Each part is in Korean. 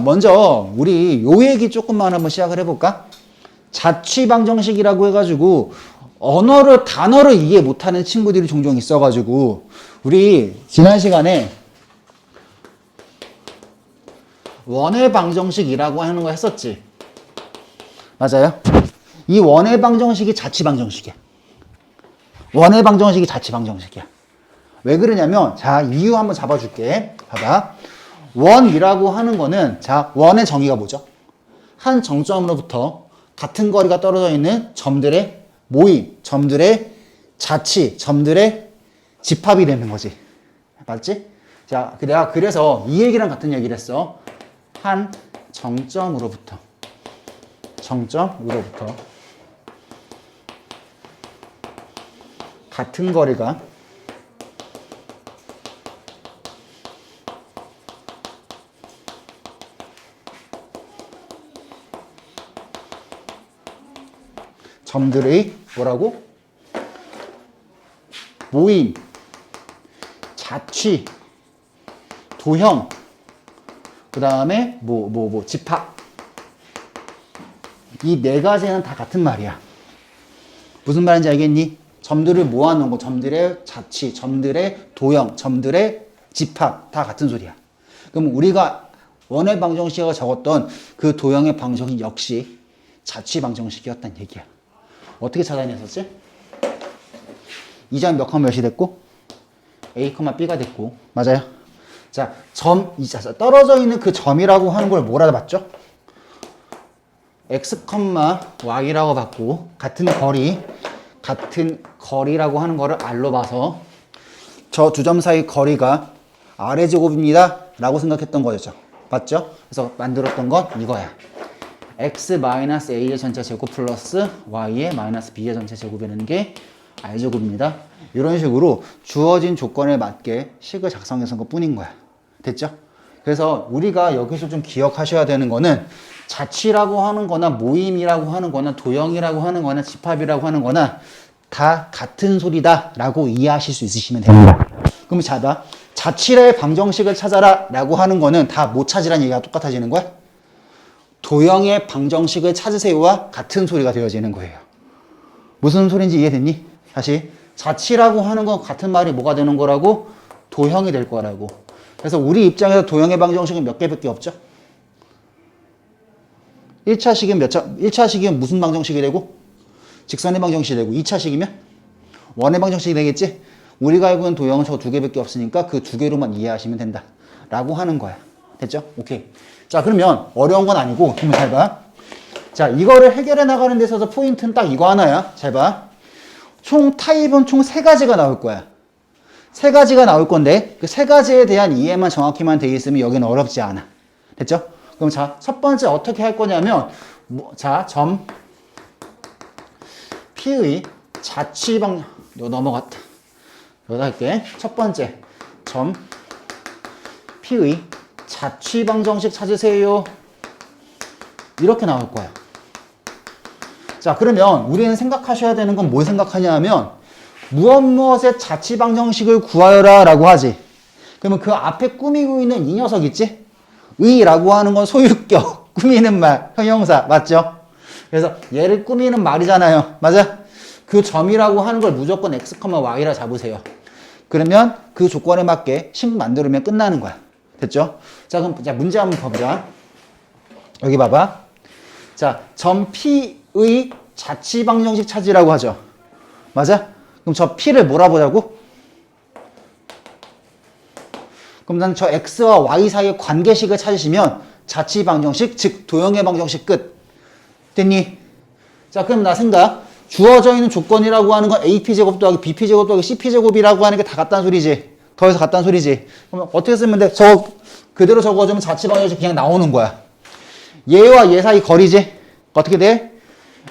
먼저 우리 요 얘기 조금만 한번 시작을 해볼까? 자취방정식이라고 해가지고 단어를 이해 못하는 친구들이 종종 있어가지고 우리 지난 시간에 원의 방정식이라고 하는 거 했었지. 맞아요? 이 원의 방정식이 자취방정식이야. 원의 방정식이 자취방정식이야. 왜 그러냐면, 자, 이유 한번 잡아줄게. 봐봐. 원이라고 하는 거는, 자, 원의 정의가 뭐죠? 한 정점으로부터 같은 거리가 떨어져 있는 점들의 모임, 점들의 자치, 점들의 집합이 되는 거지. 맞지? 자, 내가 그래서 이 얘기랑 같은 얘기를 했어. 한 정점으로부터 같은 거리가 점들의 뭐라고? 모임, 자취, 도형, 그 다음에 집합. 이 네 가지는 다 같은 말이야. 무슨 말인지 알겠니? 점들을 모아놓은 거, 점들의 자취, 점들의 도형, 점들의 집합, 다 같은 소리야. 그럼 우리가 원의 방정식에 적었던 그 도형의 방정식 역시 자취 방정식이었단 얘기야. 어떻게 찾아냈었지? 이 점 몇 컴마 몇이 됐고 A, B가 됐고, 맞아요? 자, 떨어져 있는 그 점이라고 하는 걸 뭐라 봤죠? X, Y라고 봤고, 같은 거리라고 하는 거를 R로 봐서 저 두 점 사이 거리가 R의 제곱입니다 라고 생각했던 거죠. 맞죠? 그래서 만들었던 건 이거야. x-a의 전체 제곱 플러스 y의 -b의 전체 제곱이라는 게 r제곱입니다. 이런 식으로 주어진 조건에 맞게 식을 작성해서 한 것 뿐인 거야. 됐죠? 그래서 우리가 여기서 좀 기억하셔야 되는 거는 자취라고 하는 거나 모임이라고 하는 거나 도형이라고 하는 거나 집합이라고 하는 거나 다 같은 소리다 라고 이해하실 수 있으시면 됩니다. 그럼 자 봐. 자취의 방정식을 찾아라 라고 하는 거는 다 못 찾으라는 얘기가 똑같아지는 거야? 도형의 방정식을 찾으세요와 같은 소리가 되어지는 거예요. 무슨 소리인지 이해됐니? 다시. 자취라고 하는 건 같은 말이 뭐가 되는 거라고? 도형이 될 거라고. 그래서 우리 입장에서 도형의 방정식은 몇 개밖에 없죠? 1차식이면 무슨 방정식이 되고? 직선의 방정식이 되고, 2차식이면 원의 방정식이 되겠지? 우리가 알고 있는 도형은 저 두 개밖에 없으니까 그 두 개로만 이해하시면 된다 라고 하는 거야. 됐죠? 오케이. 자, 그러면 어려운 건 아니고 한번 잘 봐. 자, 이거를 해결해 나가는 데 있어서 포인트는 딱 이거 하나야. 잘 봐. 타입은 총 세 가지가 나올 거야. 세 가지가 나올 건데 그 세 가지에 대한 이해만 정확히만 돼 있으면 여기는 어렵지 않아. 됐죠? 그럼 자, 첫 번째 어떻게 할 거냐면 자, 점 P의 자취방 넘어갔다. 여기다 할게. 첫 번째 점 P의 자취방정식 찾으세요. 이렇게 나올 거야. 자, 그러면 우리는 생각하셔야 되는 건 뭘 생각하냐 하면 무엇의 자취방정식을 구하여라 라고 하지. 그러면 그 앞에 꾸미고 있는 이 녀석 있지? 의라고 하는 건 소유격, 꾸미는 말, 형용사, 맞죠? 그래서 얘를 꾸미는 말이잖아요. 맞아? 그 점이라고 하는 걸 무조건 x, y라 잡으세요. 그러면 그 조건에 맞게 식 만들면 끝나는 거야. 됐죠? 자, 그럼 문제 한번 봐보자. 여기 봐봐. 자, 점 P의 자취방정식 찾으라고 하죠. 맞아? 그럼 저 P를 뭐라 보자고? 그럼 난 저 X와 Y 사이의 관계식을 찾으시면 자취방정식, 즉 도형의 방정식 끝. 됐니? 자, 그럼 나 생각. 주어져 있는 조건이라고 하는 건 AP제곱 더하기 BP제곱 더하기 CP제곱이라고 하는 게 다 같다는 소리지. 더해서 같다는 소리지. 그러면 어떻게 쓰면 돼? 그대로 적어주면 자취방정식 그냥 나오는 거야. 얘와 얘 사이 거리지? 어떻게 돼?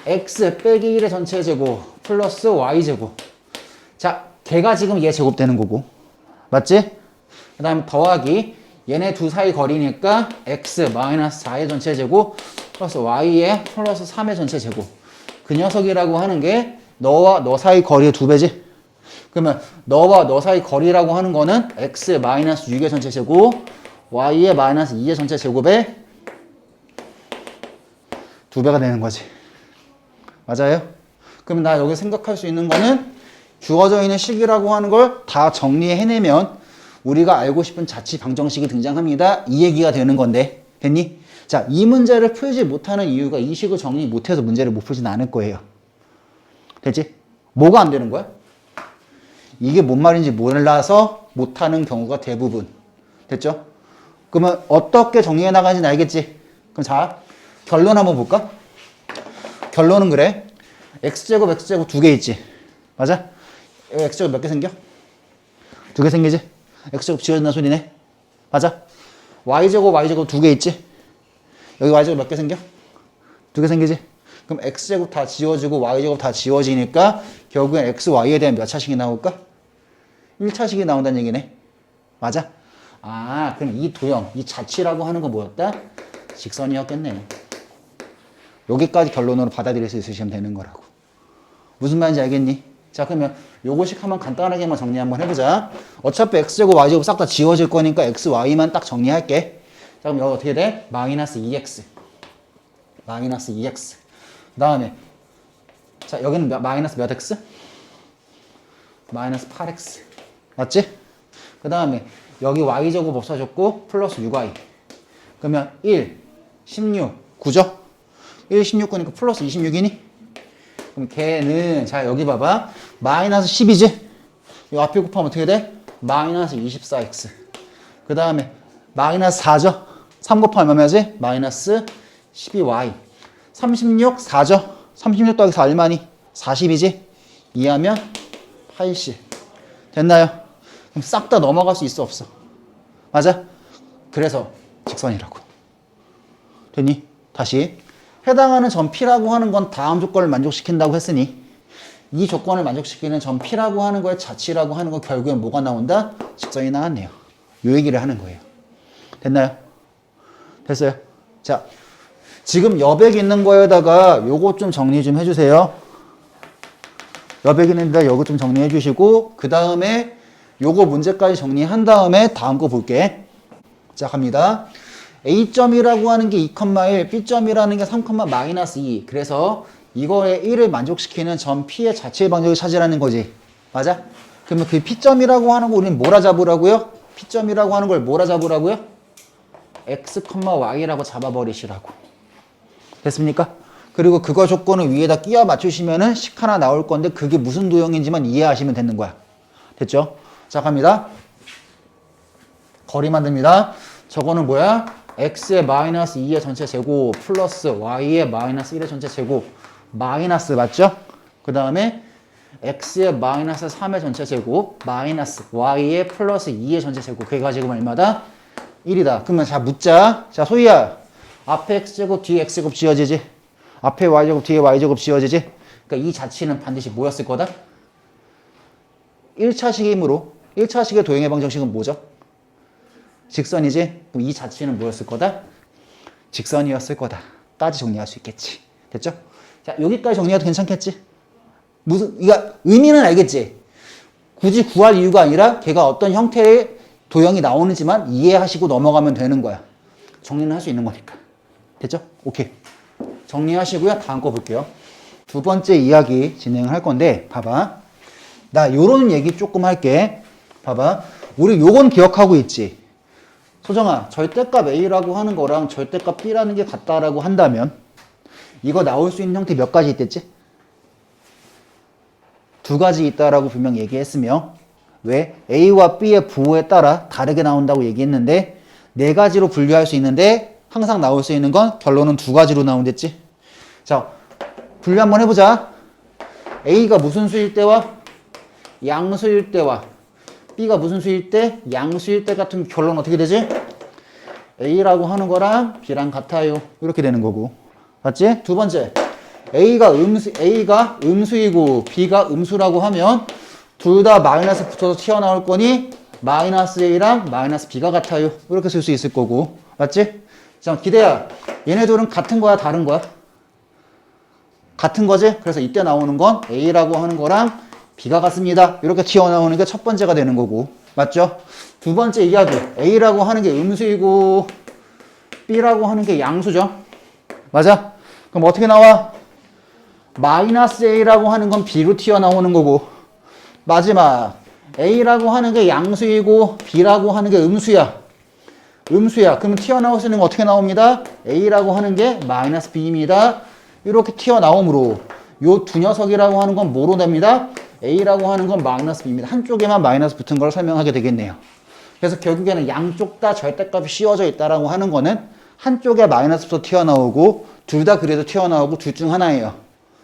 X 빼기 1의 전체 제곱 플러스 Y제곱. 자, 걔가 지금 얘 제곱 되는 거고. 맞지? 그 다음에 더하기 얘네 두 사이 거리니까 X 마이너스 4의 전체 제곱 플러스 Y의 플러스 3의 전체 제곱. 그 녀석이라고 하는 게 너와 너 사이 거리의 2배지? 그러면 너와 너 사이 거리라고 하는 거는 x 마이너스 6의 전체 제곱 y의 마이너스 2의 전체 제곱에 2배가 되는 거지. 맞아요? 그럼 나 여기 생각할 수 있는 거는 주어져 있는 식이라고 하는 걸 다 정리해내면 우리가 알고 싶은 자취 방정식이 등장합니다. 이 얘기가 되는 건데. 됐니? 자, 이 문제를 풀지 못하는 이유가 이 식을 정리 못해서 문제를 못 풀진 않을 거예요. 됐지? 뭐가 안 되는 거야? 이게 뭔 말인지 몰라서 못하는 경우가 대부분. 됐죠? 그러면 어떻게 정리해 나가는지 알겠지? 그럼 자, 결론 한번 볼까? 결론은 그래. x제곱, x제곱 2개 있지? 맞아? x제곱 몇 개 생겨? 2개 생기지? x제곱 지워진다는 소리네? 맞아? y제곱, y제곱 2개 있지? 여기 y제곱 몇 개 생겨? 2개 생기지? 그럼 x제곱 다 지워지고 y제곱 다 지워지니까 결국엔 x, y에 대한 몇 차식이 나올까? 1차식이 나온다는 얘기네. 맞아? 아, 그럼 이 도형, 이 자취라고 하는 건 뭐였다? 직선이었겠네. 여기까지 결론으로 받아들일 수 있으시면 되는 거라고. 무슨 말인지 알겠니? 자, 그러면 요거식 한번 간단하게만 정리 한번 해보자. 어차피 x제곱, y제곱 싹 다 지워질 거니까 x, y만 딱 정리할게. 자, 그럼 여기 어떻게 돼? 마이너스 2x. 마이너스 2x. 그 다음에, 자, 여기는 마이너스 몇 x? 마이너스 8x. 맞지? 그 다음에, 여기 y제곱 없어졌고, 플러스 6y. 그러면 1, 16, 9죠? 1, 16, 9니까 플러스 26이니? 그럼 걔는, 자, 여기 봐봐. 마이너스 10이지? 이 앞에 곱하면 어떻게 돼? 마이너스 24x. 그 다음에, 마이너스 4죠? 3 곱하면 얼마지? 마이너스 12y. 36, 4죠? 36 더하기 4 얼마니? 40이지? 이하면 80. 됐나요? 그럼 싹 다 넘어갈 수 있어, 없어? 맞아? 그래서 직선이라고. 됐니? 다시. 해당하는 점 P라고 하는 건 다음 조건을 만족시킨다고 했으니 이 조건을 만족시키는 점 P라고 하는 거에 자취라고 하는 거 결국엔 뭐가 나온다? 직선이 나왔네요. 요 얘기를 하는 거예요. 됐나요? 됐어요? 자, 지금 여백 있는 거에다가 요거 좀 정리 좀 해주세요. 여백 있는 데다 요거 좀 정리해 주시고 그 다음에 요거 문제까지 정리한 다음에 다음 거 볼게. 자, 갑니다. A점이라고 하는 게 2,1, B점이라는 게 3,-2. 그래서 이거에 1을 만족시키는 점 P의 자취의 방정식을 찾으라는 거지. 맞아? 그러면 그 P점이라고 하는 거 우리는 뭐라 잡으라고요? P점이라고 하는 걸 뭐라 잡으라고요? X, Y라고 잡아버리시라고. 됐습니까? 그리고 그거 조건을 위에다 끼워 맞추시면은 식 하나 나올 건데 그게 무슨 도형인지만 이해하시면 되는 거야. 됐죠? 자, 갑니다. 거리 만듭니다. 저거는 뭐야? x의 마이너스 2의 전체 제곱 플러스 y의 마이너스 1의 전체 제곱 마이너스 맞죠? 그 다음에 x의 마이너스 3의 전체 제곱 마이너스 y의 플러스 2의 전체 제곱 그게 가지고 얼마다? 1이다. 그러면 자 묻자. 자 소희야 앞에 x제곱 뒤에 x제곱 지워지지? 앞에 y제곱 뒤에 y제곱 지워지지? 그러니까 이 자취는 반드시 뭐였을 거다? 1차식이므로 1차식의 도형의 방정식은 뭐죠? 직선이지? 그럼 이 자취는 뭐였을 거다? 직선이었을 거다. 따지 정리할 수 있겠지. 됐죠? 자, 여기까지 정리해도 괜찮겠지? 그러니까 의미는 알겠지? 굳이 구할 이유가 아니라 걔가 어떤 형태의 도형이 나오는지만 이해하시고 넘어가면 되는 거야. 정리는 할 수 있는 거니까. 됐죠? 오케이. 정리하시고요. 다음 거 볼게요. 두 번째 이야기 진행을 할 건데 봐봐. 나 요런 얘기 조금 할게. 봐봐. 우리 요건 기억하고 있지? 소정아, 절대값 A라고 하는 거랑 절대값 B라는 게 같다라고 한다면 이거 나올 수 있는 형태 몇 가지 있댔지? 2가지 있다라고 분명 얘기했으며 왜? A와 B의 부호에 따라 다르게 나온다고 얘기했는데 4가지로 분류할 수 있는데 항상 나올 수 있는 건 결론은 2가지로 나온댔지? 자, 분류 한번 해보자. A가 무슨 수일 때와 양수일 때와 B가 무슨 수일 때? 양수일 때 같은 결론 어떻게 되지? A라고 하는 거랑 B랑 같아요. 이렇게 되는 거고. 맞지? 두 번째. A가 음수이고 B가 음수라고 하면 둘 다 마이너스 붙어서 튀어나올 거니 마이너스 A랑 마이너스 B가 같아요. 이렇게 쓸 수 있을 거고. 맞지? 자, 기대야. 얘네들은 같은 거야? 다른 거야? 같은 거지? 그래서 이때 나오는 건 A라고 하는 거랑 B가 같습니다. 이렇게 튀어나오는 게 첫 번째가 되는 거고. 맞죠? 두 번째 이야기. A라고 하는 게 음수이고 B라고 하는 게 양수죠. 맞아? 그럼 어떻게 나와? 마이너스 a라고 하는 건 b로 튀어나오는 거고, 마지막 a라고 하는 게 양수이고 b라고 하는 게 음수야. 음수야. 그럼 튀어나올 수 있는 건 어떻게 나옵니다? a라고 하는 게 마이너스 b입니다. 이렇게 튀어나오므로 요 두 녀석이라고 하는 건 뭐로 됩니다? a라고 하는 건 마이너스 b입니다. 한쪽에만 마이너스 붙은 걸 설명하게 되겠네요. 그래서 결국에는 양쪽 다 절대값이 씌워져 있다라고 하는 거는 한쪽에 마이너스부터 튀어나오고 둘 다 그래도 튀어나오고 둘 중 하나예요.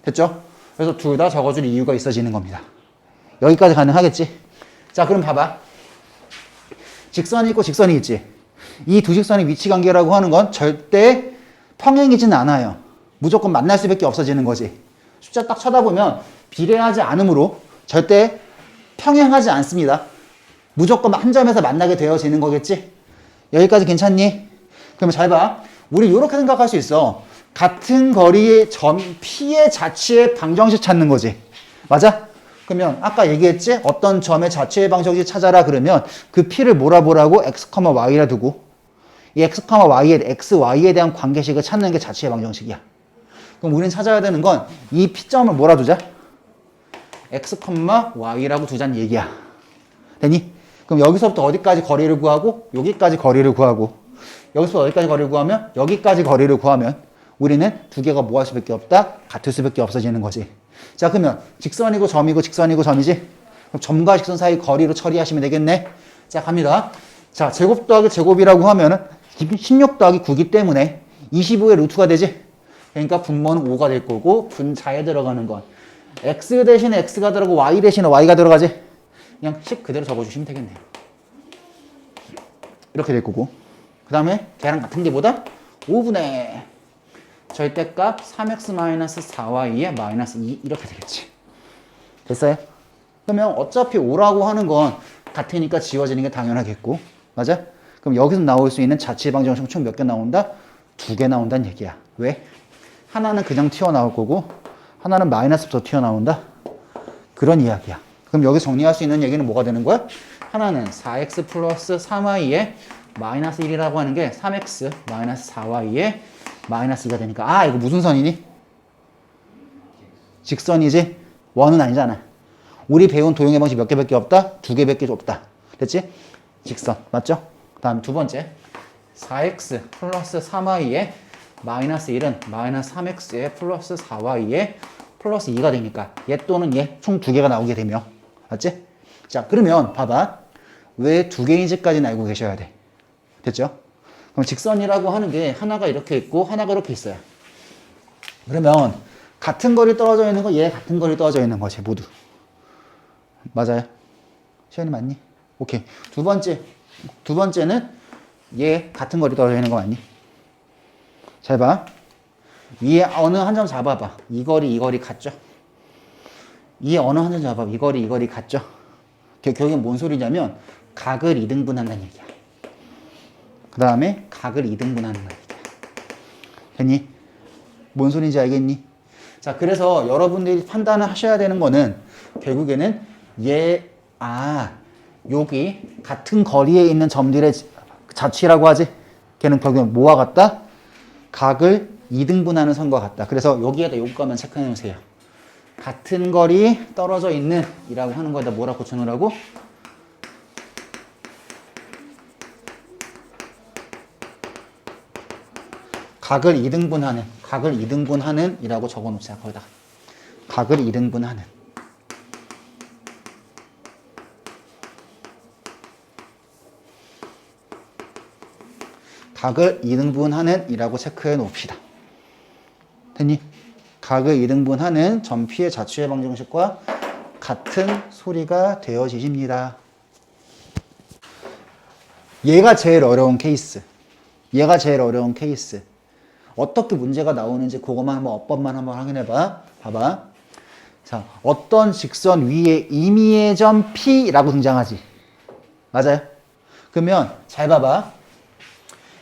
됐죠? 그래서 둘 다 적어줄 이유가 있어지는 겁니다. 여기까지 가능하겠지? 자, 그럼 봐봐. 직선이 있고 직선이 있지. 이 두 직선의 위치 관계라고 하는 건 절대 평행이지는 않아요. 무조건 만날 수밖에 없어지는 거지. 숫자 딱 쳐다보면 비례하지 않으므로 절대 평행하지 않습니다. 무조건 한 점에서 만나게 되어지는 거겠지? 여기까지 괜찮니? 그러면 잘 봐. 우리 이렇게 생각할 수 있어. 같은 거리의 점 P의 자취의 방정식 찾는 거지. 맞아? 그러면 아까 얘기했지? 어떤 점의 자취의 방정식 찾아라 그러면 그 P를 뭐라 보라고? X, Y라 두고 이 X, Y의 X, Y에 대한 관계식을 찾는 게 자취의 방정식이야. 그럼 우리는 찾아야 되는 건 이 P점을 뭐라 두자? X, Y라고 두자는 얘기야. 되니? 그럼 여기서부터 어디까지 거리를 구하고 여기까지 거리를 구하고 여기서부터 어디까지 거리를 구하면 여기까지 거리를 구하면 우리는 두 개가 뭐 할 수밖에 없다? 같을 수밖에 없어지는 거지. 자, 그러면 직선이고 점이고 직선이고 점이지? 그럼 점과 직선 사이 거리로 처리하시면 되겠네. 자, 갑니다. 자, 제곱 더하기 제곱이라고 하면은 16 더하기 9기 때문에 25의 루트가 되지? 그러니까 분모는 5가 될 거고 분자에 들어가는 건 x 대신에 x가 들어가고 y 대신에 y가 들어가지? 그냥 식 그대로 적어주시면 되겠네요. 이렇게 될 거고 그 다음에 걔랑 같은 게 뭐다? 5분의 절대값 3x-4y의 마이너스 2 이렇게 되겠지. 됐어요? 그러면 어차피 5라고 하는 건 같으니까 지워지는 게 당연하겠고 맞아? 그럼 여기서 나올 수 있는 자취의 방정식 총 몇 개 나온다? 2개 나온다는 얘기야. 왜? 하나는 그냥 튀어나올 거고 하나는 마이너스부터 튀어나온다? 그런 이야기야. 그럼 여기 정리할 수 있는 얘기는 뭐가 되는 거야? 하나는 4x 플러스 3y의 마이너스 1이라고 하는 게 3x 마이너스 4y의 마이너스 2가 되니까 아 이거 무슨 선이니? 직선이지? 원은 아니잖아. 우리 배운 도형의 방식 몇 개밖에 없다? 2개밖에 없다. 됐지? 직선 맞죠? 그 다음 두 번째 4x 플러스 3y의 마이너스 1은 마이너스 3x의 플러스 4y의 플러스 2가 되니까 얘 또는 얘 총 2개가 나오게 되며 맞지? 자 그러면 봐봐 왜 2개인지까지는 알고 계셔야 돼. 됐죠? 그럼 직선이라고 하는 게 하나가 이렇게 있고 하나가 이렇게 있어요. 그러면 같은 거리 떨어져 있는 거 얘 같은 거리 떨어져 있는 거지 모두. 맞아요? 시연이 맞니? 오케이. 두 번째는 얘 같은 거리 떨어져 있는 거 맞니? 잘 봐. 위에 어느 한 점 잡아봐. 이 거리 같죠? 위에 어느 한 점 잡아봐. 이 거리 같죠? 결국엔 뭔 소리냐면 각을 2등분한다는 얘기야. 그 다음에 각을 2등분하는 거야. 됐니? 뭔 소리인지 알겠니? 자, 그래서 여러분들이 판단을 하셔야 되는 거는 결국에는 여기 같은 거리에 있는 점들의 자취라고 하지? 걔는 결국엔 뭐와 같다? 각을 2등분하는 선과 같다. 그래서 여기에다 요거만 체크해 놓으세요. 같은 거리 떨어져 있는 이라고 하는 거에다 뭐라 고쳐놓으라고? 각을 2등분하는 이라고 적어 놓자. 거기다 각을 2등분하는 각을 2등분하는 이라고 체크해 놓읍시다. 됐니? 각을 2등분하는 점 P의 자취의 방정식과 같은 소리가 되어지십니다. 얘가 제일 어려운 케이스. 어떻게 문제가 나오는지 그것만 한번 어법만 한번 확인해봐. 봐봐. 자, 어떤 직선 위에 임의의 점 P라고 등장하지. 맞아요? 그러면 잘 봐봐.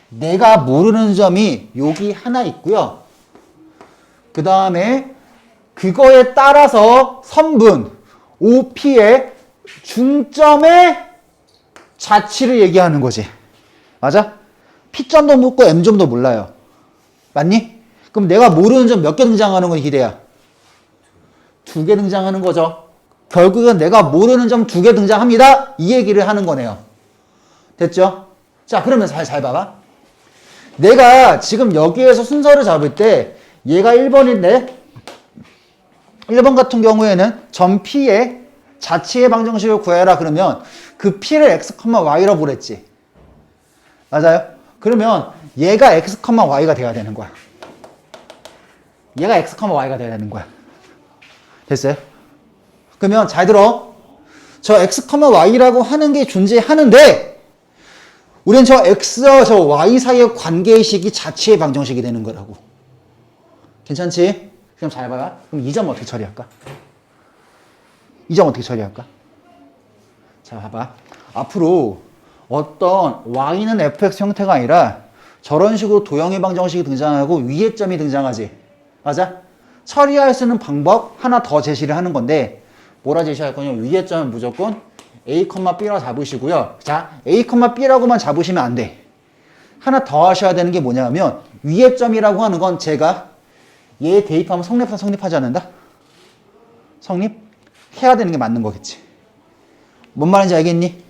내가 모르는 점이 여기 하나 있고요. 그 다음에 그거에 따라서 선분 OP의 중점의 자취를 얘기하는 거지. 맞아? P점도 묻고 M점도 몰라요. 맞니? 그럼 내가 모르는 점 몇 개 등장하는 건 기대야? 2개 등장하는 거죠. 결국은 내가 모르는 점 2개 등장합니다. 이 얘기를 하는 거네요. 됐죠? 자, 그러면 잘 봐봐. 내가 지금 여기에서 순서를 잡을 때 얘가 1번인데 1번 같은 경우에는 점 P의 자치의 방정식을 구해라 그러면 그 P를 x, y라고 그랬지. 맞아요? 그러면 얘가 x, y가 돼야 되는 거야. 얘가 x, y가 돼야 되는 거야. 됐어요? 그러면 잘 들어. 저 x, y라고 하는 게 존재하는데 우린 저 x와 저 y 사이의 관계의식이 자치의 방정식이 되는 거라고. 괜찮지? 그럼 잘 봐요. 그럼 이 점 어떻게 처리할까? 이 점 어떻게 처리할까? 자, 봐봐. 앞으로 어떤 y는 fx 형태가 아니라 저런 식으로 도형의 방정식이 등장하고 위의 점이 등장하지. 맞아? 처리할 수 있는 방법 하나 더 제시를 하는 건데 뭐라 제시할 거냐? 위의 점은 무조건 a, b라 잡으시고요. 자, a, b라고만 잡으시면 안 돼. 하나 더 하셔야 되는 게 뭐냐면 위의 점이라고 하는 건 제가 얘 대입하면 성립하지 않는다? 성립해야 되는 게 맞는 거겠지. 뭔 말인지 알겠니?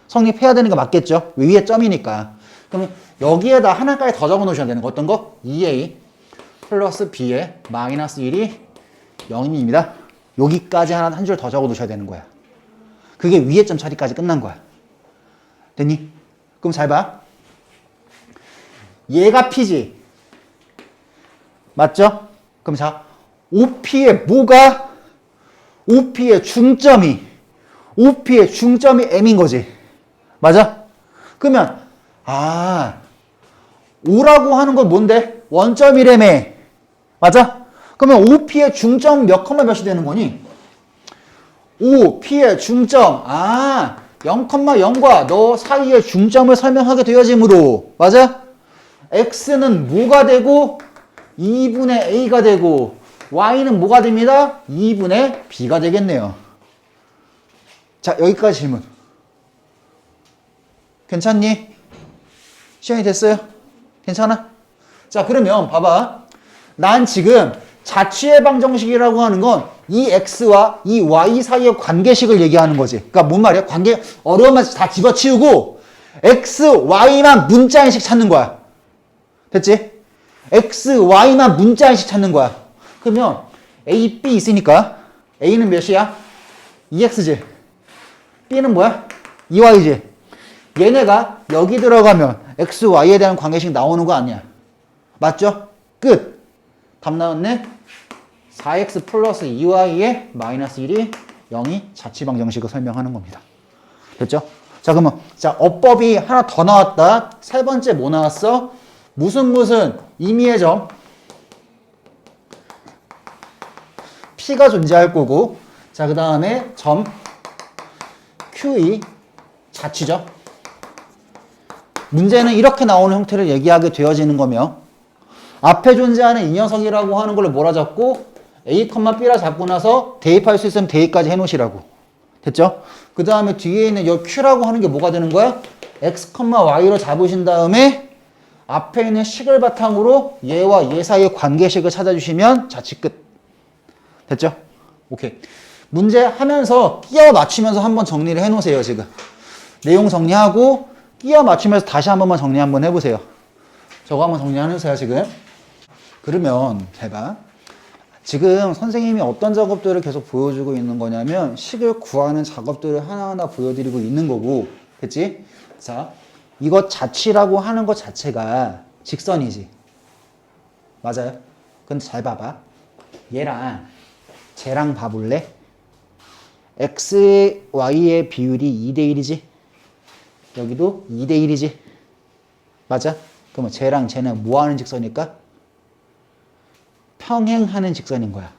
성립해야 되는 게 맞겠죠? 위에 점이니까. 그럼 여기에다 하나까지 더 적어 놓으셔야 되는 거. 어떤 거? 2a 플러스 b에 마이너스 1이 0입니다. 여기까지 한 줄 더 적어 놓으셔야 되는 거야. 그게 위에 점 처리까지 끝난 거야. 됐니? 그럼 잘 봐. 얘가 p지. 맞죠? 그럼 자, OP의 뭐가? OP의 중점이 M인 거지. 맞아? 그러면 O라고 하는 건 뭔데? 원점이라며. 맞아? 그러면 OP의 중점 몇 컴마 몇이 되는 거니? OP의 중점 0,0과 너 사이의 중점을 설명하게 되어지므로 맞아? X는 뭐가 되고 2분의 A가 되고 Y는 뭐가 됩니다? 2분의 B가 되겠네요. 자, 여기까지 질문. 괜찮니? 시간이 됐어요? 괜찮아? 자, 그러면 봐봐. 난 지금 자취의 방정식이라고 하는 건 이 X와 이 Y 사이의 관계식을 얘기하는 거지. 그러니까 뭔 말이야? 관계 어려운 말 다 집어치우고 X, Y만 문자인식 찾는 거야. 됐지? X, Y만 문자인식 찾는 거야. 그러면 A, B 있으니까 A는 몇이야? 2X지. B는 뭐야? 2Y지. 얘네가 여기 들어가면 X, Y에 대한 관계식 나오는 거 아니야. 맞죠? 끝. 답 나왔네. 4X 플러스 2Y에 마이너스 1이 0이 자취방정식을 설명하는 겁니다. 됐죠? 자, 그러면 자, 어법이 하나 더 나왔다. 세 번째 뭐 나왔어? 무슨 임의의 점 P가 존재할 거고, 자, 그 다음에 점 QE 자취죠. 문제는 이렇게 나오는 형태를 얘기하게 되어지는 거며, 앞에 존재하는 이 녀석이라고 하는 걸로 뭐라 잡고 A, B라 잡고 나서 대입할 수 있으면 대입까지 해놓으시라고. 됐죠? 그 다음에 뒤에 있는 이 Q라고 하는 게 뭐가 되는 거야? X, Y로 잡으신 다음에 앞에 있는 식을 바탕으로 얘와 얘 사이의 관계식을 찾아주시면 자취 끝. 됐죠? 오케이. 문제 하면서 끼워 맞추면서 한번 정리를 해놓으세요, 지금. 내용 정리하고 끼워 맞추면서 다시 한 번만 정리 한번 해보세요. 저거 한번 정리해놓으세요, 지금. 그러면 잘 봐. 지금 선생님이 어떤 작업들을 계속 보여주고 있는 거냐면 식을 구하는 작업들을 하나하나 보여드리고 있는 거고, 됐지? 자, 이거 자취라고 하는 것 자체가 직선이지. 맞아요? 근데 잘 봐봐. 쟤랑 봐볼래? X, Y의 비율이 2대1이지? 여기도 2대1이지? 맞아? 그러면 쟤랑 쟤는 뭐 하는 직선일까? 평행하는 직선인 거야.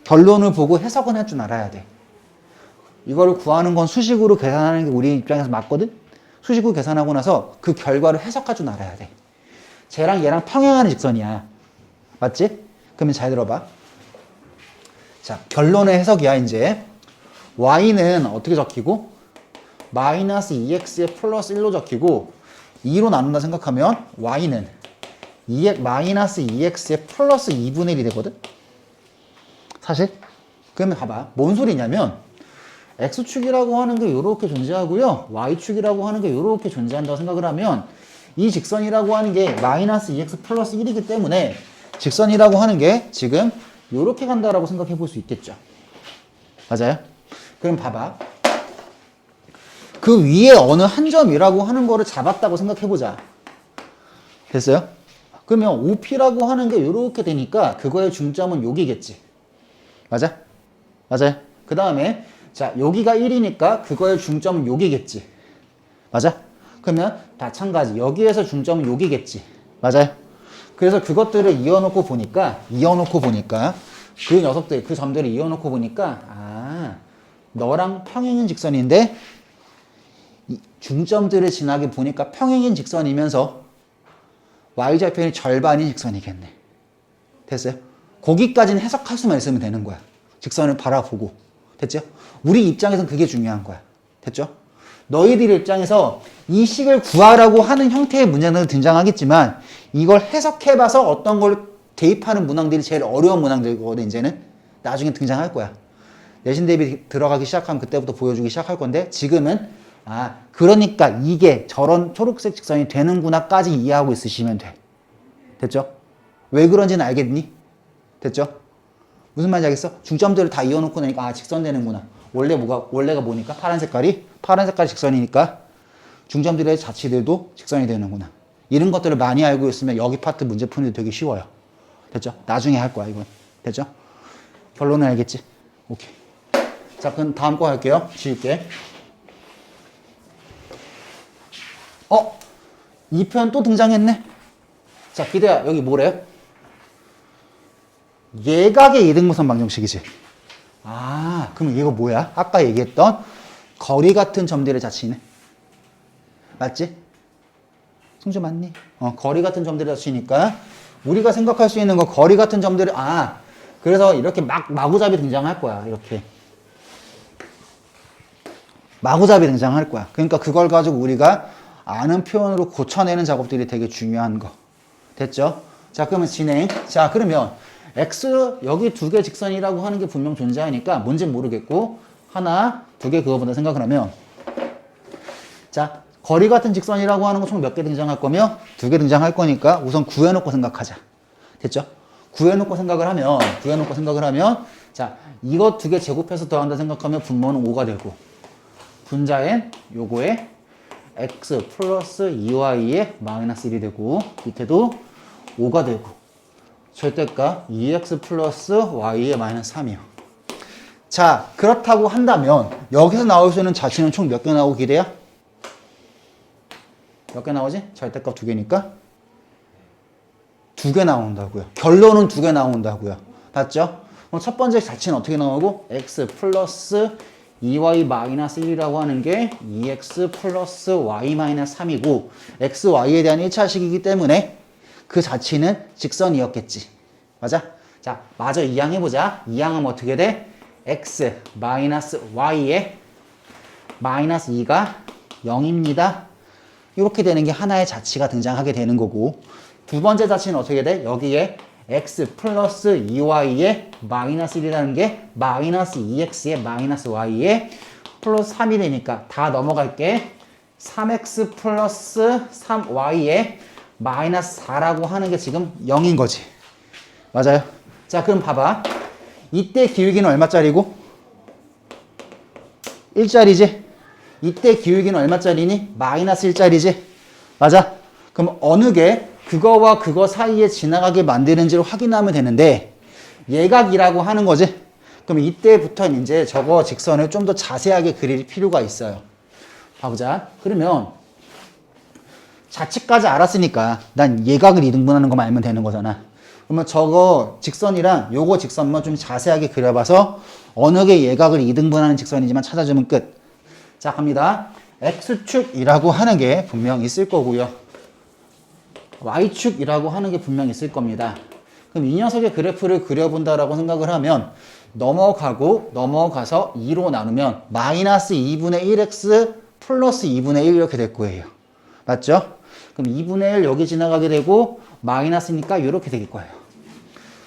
결론을 보고 해석은 할 줄 알아야 돼. 이거를 구하는 건 수식으로 계산하는 게 우리 입장에서 맞거든? 수식으로 계산하고 나서 그 결과를 해석할 줄 알아야 돼. 쟤랑 얘랑 평행하는 직선이야. 맞지? 그러면 잘 들어봐. 자, 결론의 해석이야, 이제. Y는 어떻게 적히고? 마이너스 2X에 플러스 1로 적히고 2로 나눈다 생각하면 Y는 마이너스 2x에 플러스 2분의 1이 되거든? 사실? 그러면 봐봐. 뭔 소리냐면 x축이라고 하는 게 이렇게 존재하고요. y축이라고 하는 게 이렇게 존재한다고 생각을 하면 이 직선이라고 하는 게 마이너스 2x 플러스 1이기 때문에 직선이라고 하는 게 지금 이렇게 간다라고 생각해 볼 수 있겠죠. 맞아요? 그럼 봐봐. 그 위에 어느 한 점이라고 하는 거를 잡았다고 생각해 보자. 됐어요? 그러면 OP라고 하는 게 이렇게 되니까 그거의 중점은 여기겠지. 맞아? 맞아요? 그 다음에 자 여기가 1이니까 그거의 중점은 여기겠지. 맞아? 그러면 마찬가지 여기에서 중점은 여기겠지. 맞아요? 그래서 그것들을 이어놓고 보니까 그 녀석들 그 점들을 이어놓고 보니까 아 너랑 평행인 직선인데 이 중점들을 지나게 보니까 평행인 직선이면서 y좌편이 절반인 직선이겠네. 됐어요? 거기까지는 해석할 수만 있으면 되는 거야. 직선을 바라보고. 됐죠? 우리 입장에서는 그게 중요한 거야. 됐죠? 너희들 입장에서 이 식을 구하라고 하는 형태의 문장들은 등장하겠지만 이걸 해석해봐서 어떤 걸 대입하는 문항들이 제일 어려운 문항들이거든. 이제는 나중에 등장할 거야. 내신 대비 들어가기 시작하면 그때부터 보여주기 시작할 건데 지금은 아 그러니까 이게 저런 초록색 직선이 되는구나까지 이해하고 있으시면 돼. 됐죠? 왜 그런지는 알겠니? 됐죠? 무슨 말인지 알겠어? 중점들을 다 이어놓고 나니까 아 직선 되는구나. 원래가 뭐니까? 파란 색깔이 직선이니까 중점들의 자치들도 직선이 되는구나. 이런 것들을 많이 알고 있으면 여기 파트 문제 푸는 게 되게 쉬워요. 됐죠? 나중에 할 거야 이건. 됐죠? 결론은 알겠지? 오케이. 자 그럼 다음 거 할게요. 지울게. 이 표현 또 등장했네. 자 기대야 여기 뭐래요? 예각의 이등분선 방정식이지. 아 그럼 이거 뭐야? 아까 얘기했던 거리 같은 점들의 자치네. 맞지? 승주 맞니? 거리 같은 점들의 자치니까 우리가 생각할 수 있는 거 거리 같은 점들을 그래서 이렇게 마구잡이 등장할 거야. 이렇게 마구잡이 등장할 거야. 그러니까 그걸 가지고 우리가 아는 표현으로 고쳐내는 작업들이 되게 중요한 거. 됐죠? 자 그러면 진행. 자 그러면 X 여기 두 개 직선이라고 하는 게 분명 존재하니까 뭔지는 모르겠고 하나 두 개 그거보다 생각을 하면 자 거리 같은 직선이라고 하는 거 총 몇 개 등장할 거며 두 개 등장할 거니까 우선 구해놓고 생각하자. 됐죠? 구해놓고 생각을 하면 자 이거 두 개 제곱해서 더한다 생각하면 분모는 5가 되고 분자엔 요거에 x 플러스 2y에 마이너스 1이 되고 밑에도 5가 되고 절대값 2x 플러스 y에 마이너스 3이요. 자 그렇다고 한다면 여기서 나올 수 있는 자치는 총 몇 개 나오고 기대야? 몇 개 나오지? 절대값 2개니까 2개 나온다고요. 결론은 2개 나온다고요. 맞죠? 그럼 첫 번째 자치는 어떻게 나오고 x 플러스 2y 마이너스 1이라고 하는 게 2x 플러스 y 마이너스 3이고 x, y에 대한 1차식이기 때문에 그 자치는 직선이었겠지. 맞아? 자, 마저 이항해보자. 이항하면 어떻게 돼? x 마이너스 y에 마이너스 2가 0입니다. 이렇게 되는 게 하나의 자치가 등장하게 되는 거고 두 번째 자치는 어떻게 돼? 여기에 x 플러스 2y에 마이너스 1이라는 게 마이너스 2x에 마이너스 y에 플러스 3이 되니까 다 넘어갈게. 3x 플러스 3y에 마이너스 4라고 하는 게 지금 0인 거지. 맞아요? 자 그럼 봐봐. 이때 기울기는 얼마짜리고? 1짜리지? 이때 기울기는 얼마짜리니? 마이너스 1짜리지? 맞아? 그럼 어느 게 그거와 그거 사이에 지나가게 만드는지를 확인하면 되는데 예각이라고 하는 거지? 그럼 이때부터 이제 저거 직선을 좀 더 자세하게 그릴 필요가 있어요. 봐보자. 그러면 자치까지 알았으니까 난 예각을 이등분하는 것만 알면 되는 거잖아. 그러면 저거 직선이랑 요거 직선만 좀 자세하게 그려봐서 어느 게 예각을 이등분하는 직선이지만 찾아주면 끝. 자 갑니다. X축이라고 하는 게 분명 있을 거고요. Y축이라고 하는 게 분명 있을 겁니다. 그럼 이 녀석의 그래프를 그려본다라고 생각을 하면 넘어가서 2로 나누면 마이너스 2분의 1x 플러스 2분의 1 이렇게 될 거예요. 맞죠? 그럼 2분의 1 여기 지나가게 되고 마이너스니까 이렇게 될 거예요.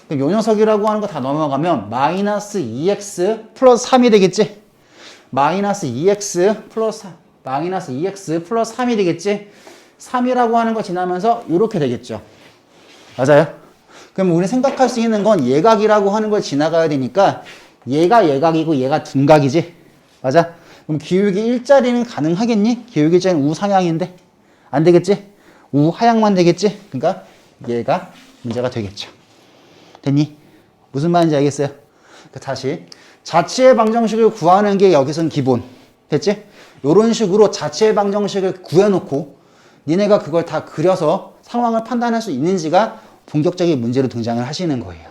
그럼 요 녀석이라고 하는 거 다 넘어가면 마이너스 2x 플러스 3이 되겠지? 마이너스 2x 플러스 3이 되겠지? 3이라고 하는 거 지나면서 이렇게 되겠죠. 맞아요? 그럼 우리 생각할 수 있는 건 예각이라고 하는 걸 지나가야 되니까 얘가 예각이고 얘가 둔각이지? 맞아? 그럼 기울기 일자리는 가능하겠니? 기울기 일자리는 우상향인데? 안 되겠지? 우하향만 되겠지? 그러니까 얘가 문제가 되겠죠. 됐니? 무슨 말인지 알겠어요? 그러니까 다시 자취의 방정식을 구하는 게 여기선 기본. 됐지? 이런 식으로 자취의 방정식을 구해놓고 니네가 그걸 다 그려서 상황을 판단할 수 있는지가 본격적인 문제로 등장을 하시는 거예요.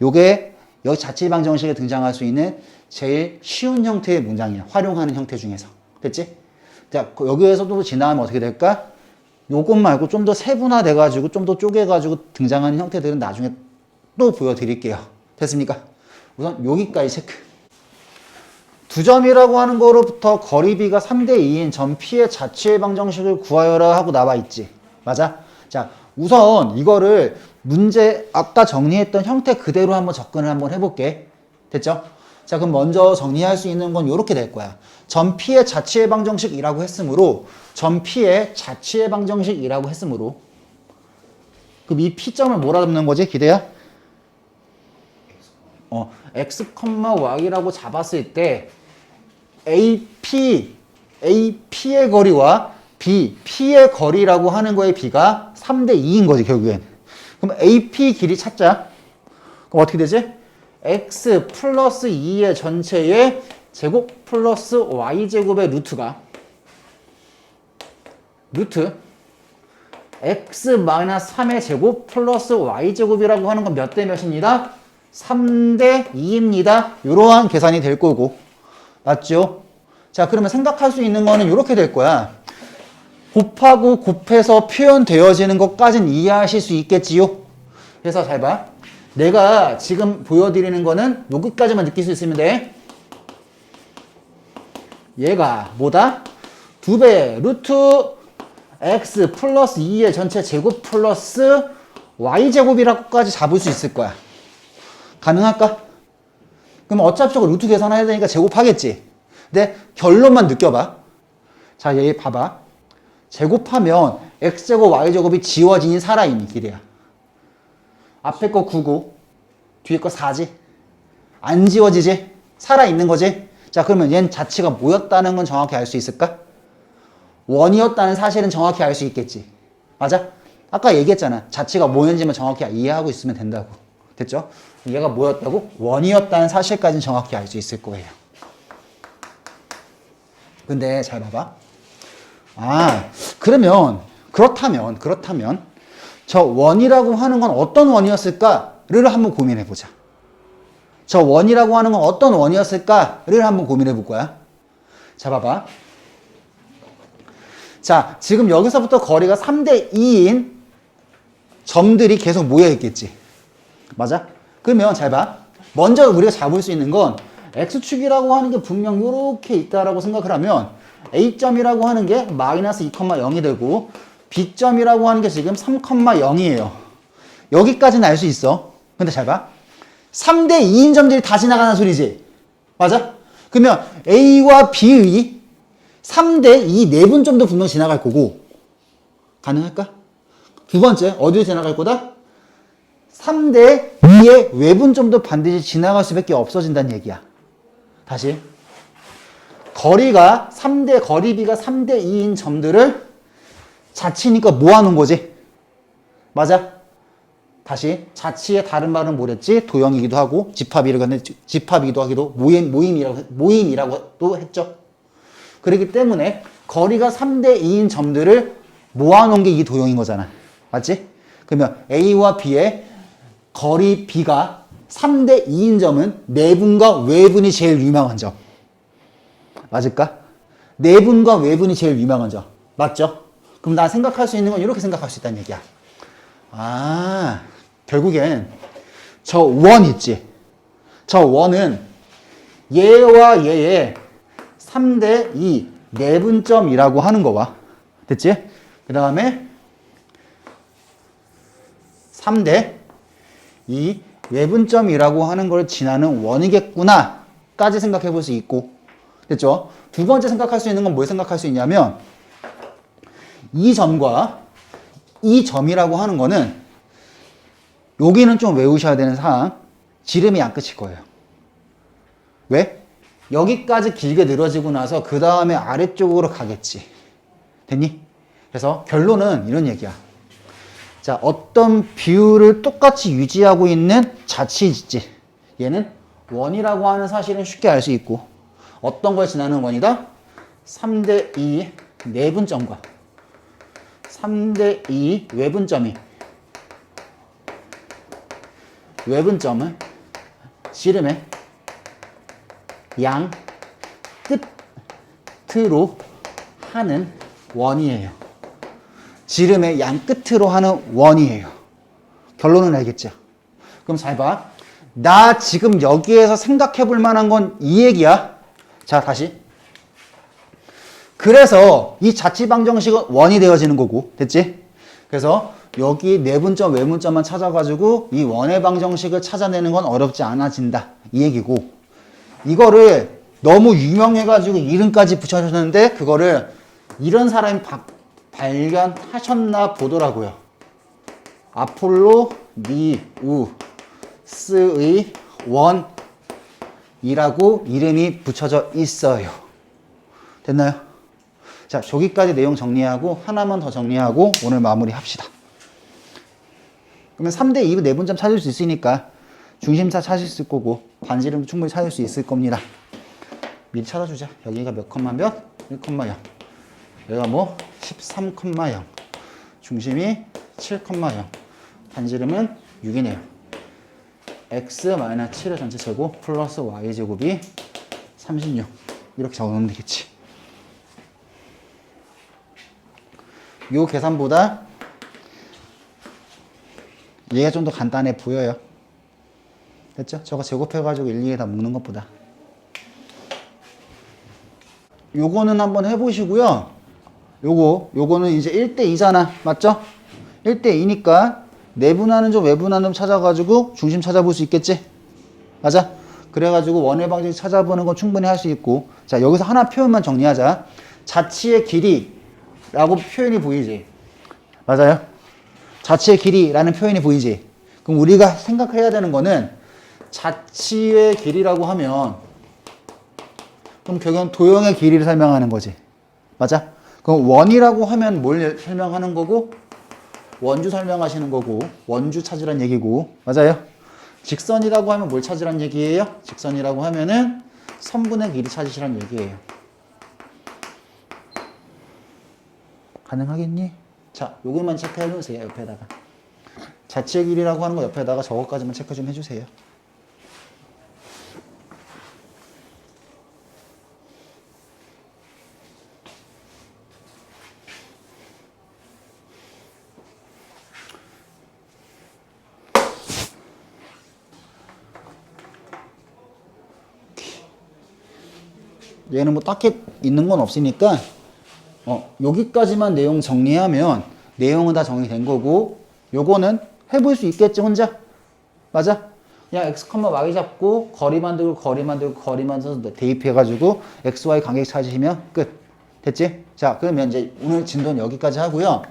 요게 여기 자취의 방정식에 등장할 수 있는 제일 쉬운 형태의 문장이야. 활용하는 형태 중에서. 됐지? 자, 여기에서도 지나가면 어떻게 될까? 요것 말고 좀 더 세분화돼가지고 좀 더 쪼개가지고 등장하는 형태들은 나중에 또 보여드릴게요. 됐습니까? 우선 여기까지 체크. 두 점이라고 하는 거로부터 거리비가 3대2인 점 P의 자취의 방정식을 구하여라 하고 나와 있지. 맞아? 자, 우선 이거를 문제 아까 정리했던 형태 그대로 한번 접근을 한번 해볼게. 됐죠? 자, 그럼 먼저 정리할 수 있는 건 이렇게 될 거야. 점 P의 자취의 방정식이라고 했으므로 점 P의 자취의 방정식이라고 했으므로 그럼 이 P점을 뭐라 잡는 거지? 기대야? x, y라고 잡았을 때 AP의 거리와 P의 거리라고 하는 거의 B가 3대2인 거지, 결국엔. 그럼 AP 길이 찾자. 그럼 어떻게 되지? x 플러스 2의 전체의 제곱 플러스 y제곱의 루트가 루트 x 마이너스 3의 제곱 플러스 y제곱이라고 하는 건 몇 대 몇입니다? 3대 2입니다. 이러한 계산이 될 거고. 맞죠? 자, 그러면 생각할 수 있는 거는 이렇게 될 거야. 곱하고 곱해서 표현되어지는 것까지는 이해하실 수 있겠지요? 그래서 잘 봐. 내가 지금 보여드리는 거는 여기까지만 느낄 수 있으면 돼. 얘가 뭐다? 2배 루트 x 플러스 2의 전체 제곱 플러스 y제곱이라고까지 잡을 수 있을 거야. 가능할까? 그럼 어차피 저거 루트 계산해야 되니까 제곱하겠지. 근데 결론만 느껴봐. 자, 얘 봐봐. 제곱하면 x제곱 y제곱이 지워지니 살아있니 길이야. 앞에 거 9고 뒤에 거 4지. 안 지워지지? 살아있는 거지? 자, 그러면 얘는 자취가 뭐였다는 건 정확히 알 수 있을까? 원이었다는 사실은 정확히 알 수 있겠지. 맞아? 아까 얘기했잖아. 자취가 뭐였는지만 정확히 이해하고 있으면 된다고. 됐죠? 얘가 뭐였다고? 원이었다는 사실까지는 정확히 알 수 있을 거예요. 근데 잘 봐봐. 그러면 그렇다면 저 원이라고 하는 건 어떤 원이었을까를 한번 고민해 보자. 저 원이라고 하는 건 어떤 원이었을까를 한번 고민해 볼 거야. 자, 봐봐. 자, 지금 여기서부터 거리가 3대2인 점들이 계속 모여 있겠지. 맞아? 그러면 잘 봐. 먼저 우리가 잡을 수 있는 건 x축이라고 하는 게 분명 이렇게 있다라고 생각을 하면 A점이라고 하는 게 마이너스 2,0이 되고 B점이라고 하는 게 지금 3,0이에요. 여기까지는 알 수 있어. 근데 잘 봐. 3대2인 점들이 다 지나가는 소리지. 맞아? 그러면 A와 B의 3대2 내분점도 분명 지나갈 거고 가능할까? 두 번째, 어디로 지나갈 거다? 3대2의 외분점도 반드시 지나갈 수밖에 없어진다는 얘기야. 다시. 거리비가 3대2인 점들을 자치니까 모아놓은 거지. 맞아? 다시. 자치의 다른 말은 뭐랬지? 도형이기도 하고, 집합이기도 하기도, 모임이라고도 했죠. 그렇기 때문에 거리가 3대2인 점들을 모아놓은 게 이 도형인 거잖아. 맞지? 그러면 A와 B의 거리 B가 3대2인 점은 내분과 외분이 제일 유명한 점. 맞을까? 내분과 외분이 제일 유명한 점. 맞죠? 그럼 나 생각할 수 있는 건 이렇게 생각할 수 있다는 얘기야. 결국엔 저 원 있지? 저 원은 얘와 얘의 3대2 내분점이라고 하는 거와 됐지? 그 다음에 3대 이 외분점이라고 하는 걸 지나는 원이겠구나 까지 생각해 볼 수 있고, 됐죠? 두 번째 생각할 수 있는 건 뭘 생각할 수 있냐면 이 점과 이 점이라고 하는 거는 여기는 좀 외우셔야 되는 사항, 지름이 양 끝일 거예요. 왜? 여기까지 길게 늘어지고 나서 그 다음에 아래쪽으로 가겠지. 됐니? 그래서 결론은 이런 얘기야. 자, 어떤 비율을 똑같이 유지하고 있는 자치지지, 얘는 원이라고 하는 사실은 쉽게 알 수 있고, 어떤 걸 지나는 원이다? 3대 2 내분점과 3대 2 외분점은 지름의 양 끝으로 하는 원이에요. 지름의 양 끝으로 하는 원이에요. 결론은 알겠죠? 그럼 잘 봐. 나 지금 여기에서 생각해 볼 만한 건 이 얘기야. 자, 다시. 그래서 이 자취방정식은 원이 되어지는 거고, 됐지? 그래서 여기 내분점, 외분점만 찾아가지고 이 원의 방정식을 찾아내는 건 어렵지 않아진다. 이 얘기고, 이거를 너무 유명해가지고 이름까지 붙여주셨는데 그거를 이런 사람이 발견하셨나 보더라고요. 아폴로 니우스의 원이라고 이름이 붙여져 있어요. 됐나요? 자, 저기까지 내용 정리하고 하나만 더 정리하고 오늘 마무리 합시다. 그러면 3대 2 내분점 찾을 수 있으니까 중심차 찾을 수 있을 거고 반지름도 충분히 찾을 수 있을 겁니다. 미리 찾아주자. 여기가 몇 컴마 몇? 1,0. 여기가 뭐 13,0. 중심이 7,0. 반지름은 6이네요. x-7의 전체 제곱 플러스 y제곱이 36. 이렇게 적어놓으면 되겠지. 요 계산보다 얘가 좀 더 간단해 보여요. 됐죠? 저거 제곱해가지고 일일이 다 묶는 것보다. 요거는 한번 해보시고요. 요거는 이제 1대2잖아. 맞죠? 1대2니까 내분하는 점, 외분하는 점 찾아가지고 중심 찾아볼 수 있겠지? 맞아? 그래가지고 원의 방정식 찾아보는 건 충분히 할 수 있고. 자, 여기서 하나 표현만 정리하자. 자치의 길이라고 표현이 보이지? 맞아요? 자치의 길이라는 표현이 보이지? 그럼 우리가 생각해야 되는 거는 자치의 길이라고 하면 그럼 결국은 도형의 길이를 설명하는 거지. 맞아? 그럼 원이라고 하면 뭘 설명하는 거고 원주 설명하시는 거고 원주 찾으란 얘기고. 맞아요? 직선이라고 하면 뭘 찾으란 얘기예요? 직선이라고 하면은 선분의 길이 찾으시란 얘기예요. 가능하겠니? 자, 요것만 체크해 놓으세요. 옆에다가. 자치의 길이라고 하는 거 옆에다가 저것까지만 체크 좀 해주세요. 얘는 뭐 딱히 있는 건 없으니까 여기까지만 내용 정리하면 내용은 다 정리된 거고 요거는 해볼 수 있겠지 혼자? 맞아? 그냥 x, y 잡고 거리 만들고 거리 만들고 거리 만들어서 대입해가지고 x, y 관계 찾으시면 끝. 됐지? 자, 그러면 이제 오늘 진도는 여기까지 하고요.